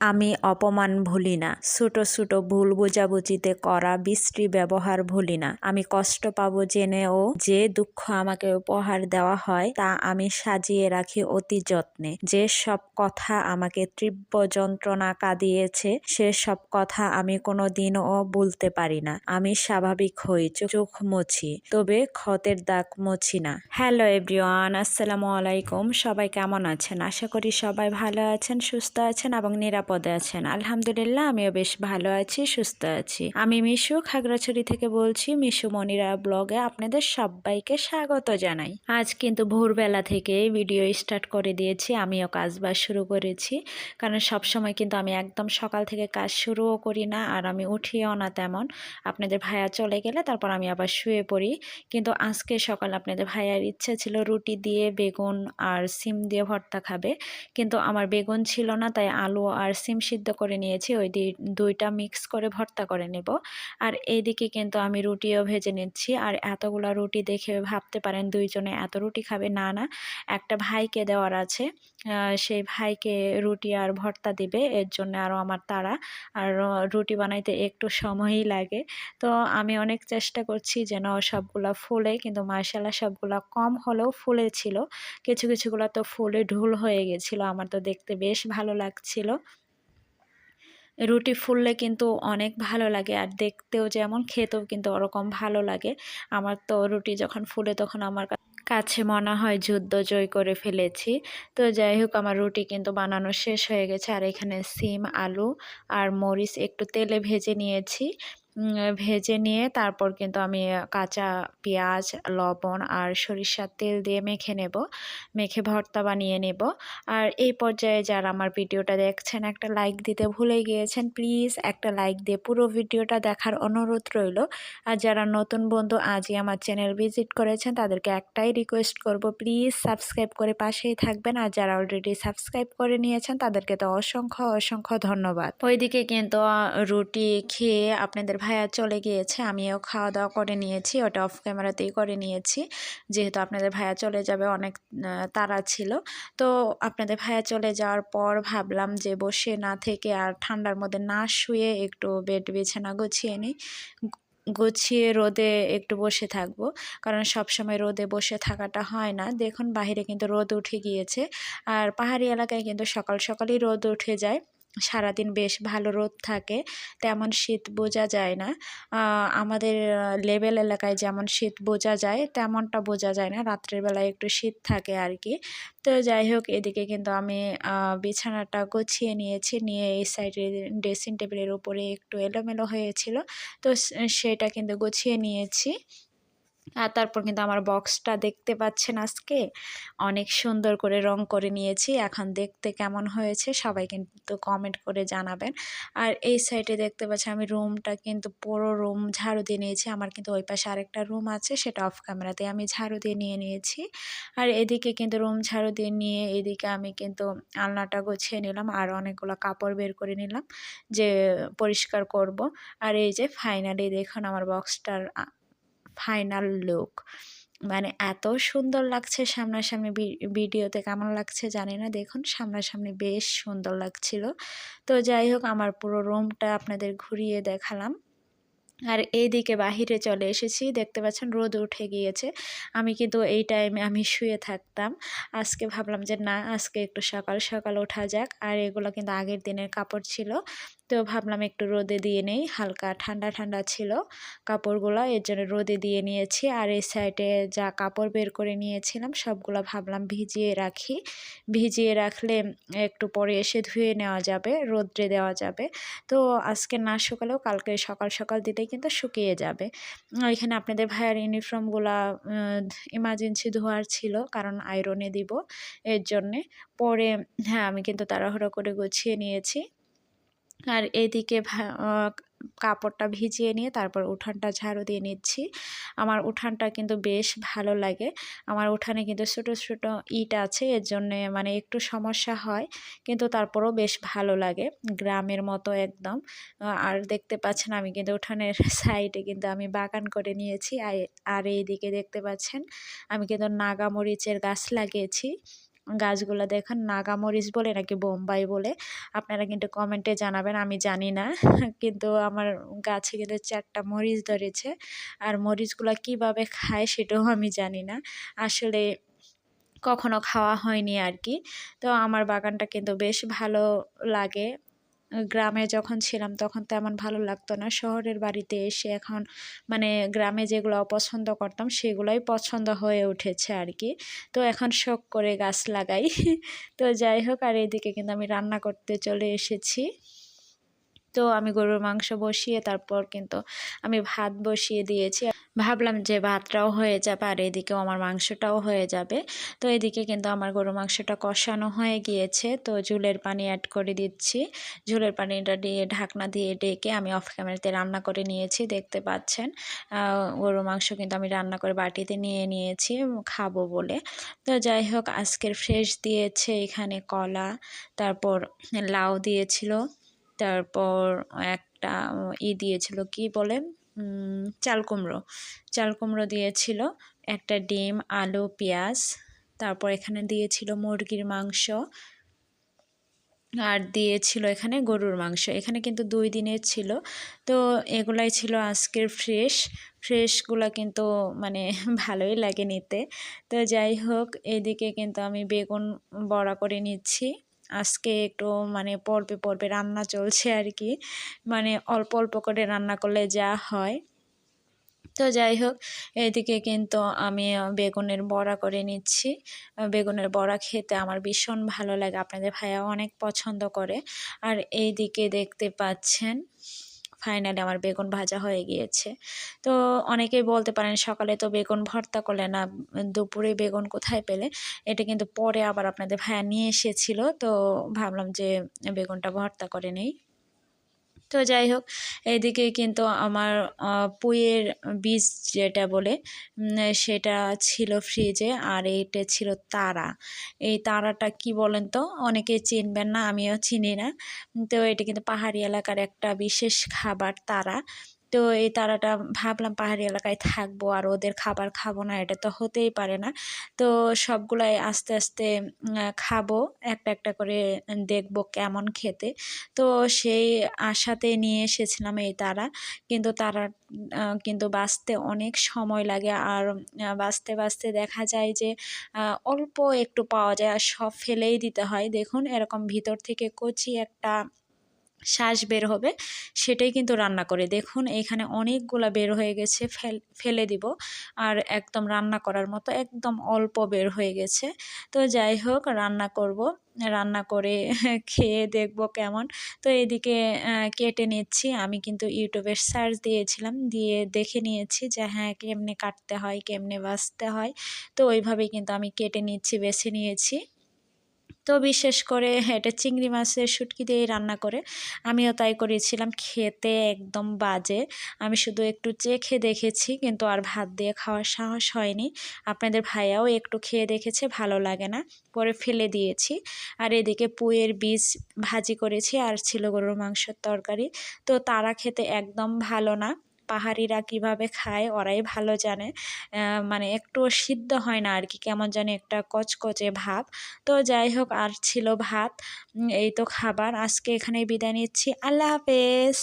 আমি অপমান ভুলি না, ছোট ছোট ভুল বোঝাবুঝিতে করা বিশ্রী ব্যবহার ভুলি না। আমি কষ্ট পাবো জেনেও যে দুঃখ আমাকে উপহার দেওয়া হয় তা আমি সাজিয়ে রাখি অতি যত্নে। যে সব কথা আমাকে তীব্র যন্ত্রণা কাঁদিয়েছে সে সব কথা আমি কোনোদিনও ভুলতে পারি না। আমি স্বাভাবিক হই, চোখ মুছি, তবে ক্ষতের দাগ মুছি না। হ্যালো এভরিওয়ান, আসসালামু আলাইকুম। সবাই কেমন আছেন? আশা করি সবাই ভালো আছেন, সুস্থ আছেন এবং নিরাপদে আছেন। আলহামদুলিল্লাহ, আমিও বেশ ভালো আছি, সুস্থ আছি। আমি মিশু খাগড়াছড়ি থেকে বলছি। মিশু মনিরা ব্লগে আপনাদের সবাইকে স্বাগত জানাই। আজ কিন্তু ভোরবেলা থেকে ভিডিও স্টার্ট করে দিয়েছি, আমিও কাজবাজ শুরু করেছি। কারণ সবসময় কিন্তু আমি একদম সকাল থেকে কাজ শুরুও করি না, আর আমি উঠিও না তেমন। আপনাদের ভাইয়া চলে গেলে তারপর আমি আবার শুয়ে পড়ি। কিন্তু আজকে সকাল আপনাদের ভাইয়ার ইচ্ছা ছিল রুটি দিয়ে বেগুন আর সিম দিয়ে ভর্তা খাবে, কিন্তু আমার বেগুন ছিল না, তাই আলু আর সিম সিদ্ধ করে নিয়েছি। ওই দুইটা মিক্স করে ভর্তা করে নেব। আর এইদিকে কিন্তু আমি রুটিও ভেজে নিচ্ছি। আর এতগুলা রুটি দেখে ভাবতে পারেন দুইজনে এত রুটি খাবে, না না, একটা ভাইকে দেওয়ার আছে। সেই ভাইকে রুটি আর ভর্তা দিবে, এর জন্য আরও আমার তাড়া। আর রুটি বানাইতে একটু সময়ই লাগে। তো আমি অনেক চেষ্টা করছি যেন সবগুলা ফুলে, কিন্তু মাশাআল্লাহ সবগুলা কম হলেও ফুলেছিল। কিছু কিছুগুলো তো ফুলে ঢুল হয়ে গেছিলো। আমার তো দেখতে বেশ ভালো লাগছিল। রুটি ফুললে কিন্তু অনেক ভালো লাগে, আর দেখতেও যেমন, খেতেও কিন্তু ওরকম ভালো লাগে। আমার তো রুটি যখন ফুলে তখন আমার কাছে মনে হয় যুদ্ধ জয় করে ফেলেছি। তো যাই হোক, আমার রুটি কিন্তু বানানো শেষ হয়ে গেছে। আর এখানে সিম, আলু আর মরিচ একটু তেলে ভেজে নিয়েছি। ভেজে নিয়ে তারপর কিন্তু আমি কাঁচা পেঁয়াজ, লবণ আর সরিষার তেল দিয়ে মেখে নেব, মেখে ভর্তা বানিয়ে নেব। আর এই পর্যায়ে যারা আমার ভিডিওটা দেখছেন একটা লাইক দিতে ভুলে গিয়েছেন, প্লিজ একটা লাইক দিয়ে পুরো ভিডিওটা দেখার অনুরোধ রইল। আর যারা নতুন বন্ধু আজই আমার চ্যানেল ভিজিট করেছেন তাদেরকে একটাই রিকোয়েস্ট করব, প্লিজ সাবস্ক্রাইব করে পাশেই থাকবেন। আর যারা অলরেডি সাবস্ক্রাইব করে নিয়েছেন তাদেরকে তো অসংখ্য অসংখ্য ধন্যবাদ। ওইদিকে কিন্তু রুটি খেয়ে আপনাদের ভাইয়া চলে গিয়েছে, আমিও খাওয়া দাওয়া করে নিয়েছি, ওটা অফ ক্যামেরাতেই করে নিয়েছি, যেহেতু আপনাদের ভাইয়া চলে যাবে অনেক তাড়া ছিল। তো আপনাদের ভাইয়া চলে যাওয়ার পর ভাবলাম যে বসে না থেকে আর ঠান্ডার মধ্যে না শুয়ে একটু বেড বিছানা গুছিয়ে নিই, গুছিয়ে রোদে একটু বসে থাকবো। কারণ সব সময় রোদে বসে থাকাটা হয় না। দেখুন বাহিরে কিন্তু রোদ উঠে গিয়েছে। আর পাহাড়ি এলাকায় কিন্তু সকাল সকালই রোদ উঠে যায়, সারাদিন বেশ ভালো রোদ থাকে, তেমন শীত বোঝা যায় না। আমাদের লেবেল এলাকায় যেমন শীত বোঝা যায় তেমনটা বোঝা যায় না, রাত্রের বেলায় একটু শীত থাকে আর কি। তো যাই হোক, এদিকে কিন্তু আমি বিছানাটা গুছিয়ে নিয়েছি, নিয়ে এই সাইডে ড্রেসিং টেবিলের উপরে একটু এলোমেলো হয়েছিল, তো সেটা কিন্তু গুছিয়ে নিয়েছি। আর তারপর কিন্তু আমার বক্সটা দেখতে পাচ্ছেন আজকে অনেক সুন্দর করে রং করে নিয়েছি। এখন দেখতে কেমন হয়েছে সবাই কিন্তু কমেন্ট করে জানাবেন। আর এই সাইডে দেখতে পাচ্ছি আমি রুমটা কিন্তু পুরো রুম ঝাড়ু দিয়ে নিয়েছি। আমার কিন্তু ওই পাশে আরেকটা রুম আছে, সেটা অফ ক্যামেরাতে আমি ঝাড়ু দিয়ে নিয়েছি। আর এদিকে কিন্তু রুম ঝাড়ু দিয়ে নিয়ে এদিকে আমি কিন্তু আলনাটা গুছিয়ে নিলাম, আর অনেকগুলো কাপড় বের করে নিলাম যে পরিষ্কার করব। আর এই যে ফাইনালি দেখুন আমার বক্সটার ফাইনাল লুক, মানে এত সুন্দর লাগছে সামনাসামনি। ভিডিওতে কেমন লাগছে জানি না, দেখুন সামনাসামনি বেশ সুন্দর লাগছিল। তো যাই হোক, আমার পুরো রুমটা আপনাদের ঘুরিয়ে দেখালাম। আর এইদিকে বাহিরে চলে এসেছি, দেখতে পাচ্ছেন রোদ উঠে গিয়েছে। আমি কিন্তু এই টাইমে আমি শুয়ে থাকতাম, আজকে ভাবলাম যে না, আজকে একটু সকাল সকাল ওঠা যাক। আর এগুলো কিন্তু আগের দিনের কাপড় ছিল, তো ভাবলাম একটু রোদে দিয়ে নেই, হালকা ঠান্ডা ঠান্ডা ছিল কাপড়গুলো, এর জন্য রোদে দিয়ে নিয়েছি। আর এই সাইডে যা কাপড় বের করে নিয়েছিলাম সবগুলো ভাবলাম ভিজিয়ে রাখি, ভিজিয়ে রাখলে একটু পরে এসে ধুয়ে নেওয়া যাবে, রোদ্রে দেওয়া যাবে। তো আজকে না শুকালেও কালকে সকাল সকাল দিলেই কিন্তু শুকিয়ে যাবে। এখানে আপনাদের ভাইয়ের ইউনিফর্মগুলা ইমার্জেন্সি ধোয়ার ছিল, কারণ আয়রনে দিব, এর জন্যে। পরে হ্যাঁ, আমি কিন্তু তাড়াহুড়ো করে গুছিয়ে নিয়েছি। আর এদিকে কাপড়টা ভিজিয়ে নিয়ে তারপর উঠানটা ঝাড়ু দিয়ে নিচ্ছি। আমার উঠানটা কিন্তু বেশ ভালো লাগে। আমার উঠানে কিন্তু ছোটো ছোটো ইট আছে, এর জন্যে মানে একটু সমস্যা হয়, কিন্তু তারপরেও বেশ ভালো লাগে, গ্রামের মতো একদম। আর দেখতে পাচ্ছেন আমি কিন্তু উঠানের সাইডে কিন্তু আমি বাগান করে নিয়েছি। আর এইদিকে দেখতে পাচ্ছেন আমি কিন্তু নাগামরিচের গাছ লাগিয়েছি। গাছগুলো দেখেন নাগামরিচ বলে নাকি বোম্বাই বলে, আপনারা কিন্তু কমেন্টে জানাবেন, আমি জানি না। কিন্তু আমার গাছে কিন্তু 4টা মরিচ ধরেছে, আর মরিচগুলো কিভাবে খায় সেটাও আমি জানি না, আসলে কখনো খাওয়া হয়নি আর কি। তো আমার বাগানটা কিন্তু বেশ ভালো লাগে। গ্রামে যখন ছিলাম তখন তেমন ভালো লাগতো না, শহরের বাড়িতে এসে এখন মানে গ্রামে যেগুলো অপছন্দ করতাম সেগুলোই পছন্দ হয়ে উঠেছে আর কি। তো এখন শখ করে গাছ লাগাই। তো যাই হোক, আর এদিকে কিন্তু আমি রান্না করতে চলে এসেছি। তো আমি গরুর মাংস বসিয়ে তারপর কিন্তু আমি ভাত বসিয়ে দিয়েছি, ভাবলাম যে ভাতটাও হয়ে যাবে আর এদিকেও আমার মাংসটাও হয়ে যাবে। তো এদিকে কিন্তু আমার গরুর মাংসটা কষানো হয়ে গিয়েছে, তো ঝোলের পানি অ্যাড করে দিচ্ছি। ঝোলের পানিটা দিয়ে ঢাকনা দিয়ে ডেকে আমি অফ ক্যামেরাতে রান্না করে নিয়েছি, দেখতে পাচ্ছেন। গরুর মাংস কিন্তু আমি রান্না করে বাটিতে নিয়ে নিয়েছি খাবো বলে। তো যাই হোক, আজকের ফ্রেশ দিয়েছে এখানে কলা, তারপর লাউ দিয়েছিল, তারপর একটা দিয়েছিল কি বলে, চাল কুমড়ো, চাল কুমড়ো দিয়েছিল, একটা ডিম, আলু, পেঁয়াজ, তারপর এখানে দিয়েছিল মুরগির মাংস, আর দিয়েছিল এখানে গরুর মাংস। এখানে কিন্তু 2 দিনের ছিল। তো এগুলাই ছিল আজকের ফ্রেশগুলা কিন্তু মানে ভালোই লাগে নিতে। তো যাই হোক, এদিকে কিন্তু আমি বেগুন বড়া করে নিচ্ছি। আজকে একটু মানে পর্বে পর্বে রান্না চলছে আর কি, মানে অল্প অল্প করে রান্না করলে যা হয়। তো যাই হোক, এদিকে কিন্তু আমি বেগুনের বড়া করে নিচ্ছি। বেগুনের বড়া খেতে আমার ভীষণ ভালো লাগে, আপনাদের ভাইয়াও অনেক পছন্দ করে। আর এইদিকে দেখতে পাচ্ছেন ফাইনালি আমার বেগুন ভাজা হয়ে গিয়েছে। তো অনেকেই বলতে পারেন সকালে তো বেগুন ভর্তা করলে না, দুপুরে বেগুন কোথায় পেলে? এটা কিন্তু পরে আবার আপনাদের ভাইয়া নিয়ে এসেছিল, তো ভাবলাম যে বেগুনটা ভর্তা করে নেই। তো যাই হোক, এদিকে কিন্তু আমার পুঁইয়ের বীজ যেটা বলে সেটা ছিল ফ্রিজে, আর এইটা ছিল তারা। এই তারাটা কি বলেন তো, অনেকে চিনবেন না, আমিও চিনি না। তো এটা কিন্তু পাহাড়ি এলাকার একটা বিশেষ খাবার তারা। তো এই তারাটা ভাবলাম পাহাড়ি এলাকায় থাকবো আর ওদের খাবার খাবো না, এটা তো হতেই পারে না। তো সবগুলাই আস্তে আস্তে খাবো, একটা একটা করে দেখবো কেমন খেতে। তো সেই আশাতে নিয়ে এসেছিলাম এই তারা, কিন্তু তারা কিন্তু বাছতে অনেক সময় লাগে, আর বাছতে বাছতে দেখা যায় যে অল্প একটু পাওয়া যায় আর সব ফেলেই দিতে হয়। দেখুন এরকম ভিতর থেকে কচি একটা শ্বাস বের হবে, সেটাই কিন্তু রান্না করে দেখুন এখানে অনেকগুলা বের হয়ে গেছে, ফেলে দিব, আর একদম রান্না করার মতো একদম অল্প বের হয়ে গেছে। তো যাই হোক, রান্না করব, রান্না করে খেয়ে দেখব কেমন। তো এদিকে কেটে নিচ্ছি, আমি কিন্তু ইউটিউবে সার্চ দিয়েছিলাম, দিয়ে দেখে নিয়েছি যে হ্যাঁ কেমনে কাটতে হয়, কেমনে বাছতে হয়। তো ওইভাবেই কিন্তু আমি কেটে নিচ্ছি, বেছে নিয়েছি। তো বিশেষ করে এটা চিংড়ি মাছের শুটকি দিয়েই রান্না করে, আমিও তাই করেছিলাম, খেতে একদম বাজে। আমি শুধু একটু চেখে দেখেছি, কিন্তু আর ভাত দিয়ে খাওয়ার সাহস হয়নি। আপনাদের ভাইয়াও একটু খেয়ে দেখেছে, ভালো লাগে না, পরে ফেলে দিয়েছি। আর এদিকে পুঁইয়ের বীজ ভাজি করেছি, আর ছিল গরুর মাংসের তরকারি। তো তারা খেতে একদম ভালো না, পাহাড়িরা কিভাবে খায় ওরাই ভালো জানে। মানে একটু সিদ্ধ হয় না আর কি, কেমন জানি একটা কচকচে ভাব। তো যাই হোক, আর ছিল ভাত। এই তো খাবার, আজকে এখানেই বিদায় নিচ্ছি, আল্লাহ হাফেজ।